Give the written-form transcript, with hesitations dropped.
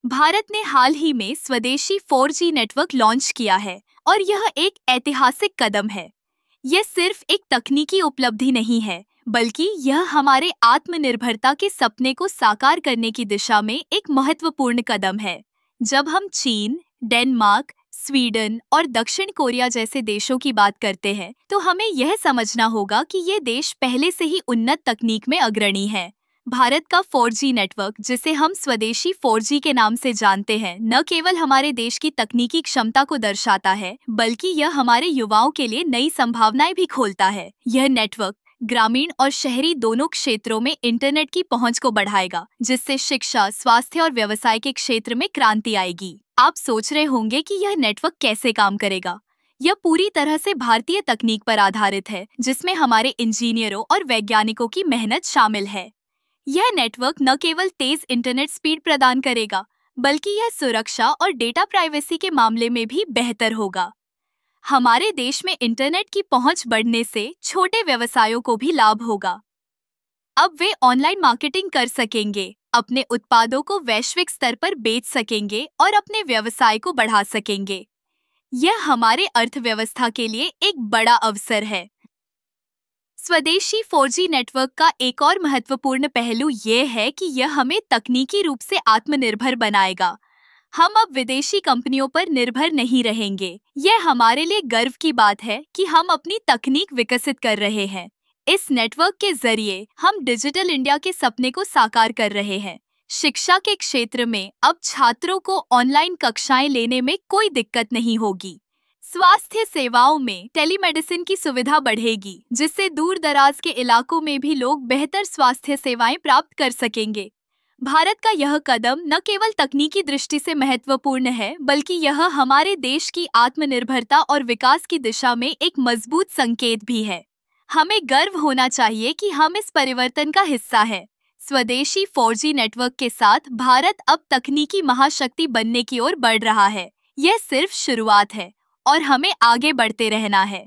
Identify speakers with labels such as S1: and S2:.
S1: भारत ने हाल ही में स्वदेशी 4G नेटवर्क लॉन्च किया है और यह एक ऐतिहासिक कदम है। यह सिर्फ एक तकनीकी उपलब्धि नहीं है, बल्कि यह हमारे आत्मनिर्भरता के सपने को साकार करने की दिशा में एक महत्वपूर्ण कदम है। जब हम चीन, डेनमार्क, स्वीडन और दक्षिण कोरिया जैसे देशों की बात करते हैं, तो हमें यह समझना होगा कि ये देश पहले से ही उन्नत तकनीक में अग्रणी हैं। भारत का 4G नेटवर्क, जिसे हम स्वदेशी 4G के नाम से जानते हैं, न केवल हमारे देश की तकनीकी क्षमता को दर्शाता है, बल्कि यह हमारे युवाओं के लिए नई संभावनाएं भी खोलता है। यह नेटवर्क ग्रामीण और शहरी दोनों क्षेत्रों में इंटरनेट की पहुंच को बढ़ाएगा, जिससे शिक्षा, स्वास्थ्य और व्यवसाय के क्षेत्र में क्रांति आएगी। आप सोच रहे होंगे कि यह नेटवर्क कैसे काम करेगा। यह पूरी तरह से भारतीय तकनीक पर आधारित है, जिसमें हमारे इंजीनियरों और वैज्ञानिकों की मेहनत शामिल है। यह नेटवर्क न केवल तेज इंटरनेट स्पीड प्रदान करेगा, बल्कि यह सुरक्षा और डेटा प्राइवेसी के मामले में भी बेहतर होगा। हमारे देश में इंटरनेट की पहुंच बढ़ने से छोटे व्यवसायों को भी लाभ होगा। अब वे ऑनलाइन मार्केटिंग कर सकेंगे, अपने उत्पादों को वैश्विक स्तर पर बेच सकेंगे और अपने व्यवसाय को बढ़ा सकेंगे। यह हमारे अर्थव्यवस्था के लिए एक बड़ा अवसर है। स्वदेशी 4G नेटवर्क का एक और महत्वपूर्ण पहलू यह है कि यह हमें तकनीकी रूप से आत्मनिर्भर बनाएगा। हम अब विदेशी कंपनियों पर निर्भर नहीं रहेंगे। यह हमारे लिए गर्व की बात है कि हम अपनी तकनीक विकसित कर रहे हैं। इस नेटवर्क के जरिए हम डिजिटल इंडिया के सपने को साकार कर रहे हैं। शिक्षा के क्षेत्र में अब छात्रों को ऑनलाइन कक्षाएं लेने में कोई दिक्कत नहीं होगी। स्वास्थ्य सेवाओं में टेलीमेडिसिन की सुविधा बढ़ेगी, जिससे दूर दराज के इलाकों में भी लोग बेहतर स्वास्थ्य सेवाएं प्राप्त कर सकेंगे। भारत का यह कदम न केवल तकनीकी दृष्टि से महत्वपूर्ण है, बल्कि यह हमारे देश की आत्मनिर्भरता और विकास की दिशा में एक मजबूत संकेत भी है। हमें गर्व होना चाहिए कि हम इस परिवर्तन का हिस्सा हैं। स्वदेशी 4G नेटवर्क के साथ भारत अब तकनीकी महाशक्ति बनने की ओर बढ़ रहा है। यह सिर्फ शुरुआत है और हमें आगे बढ़ते रहना है।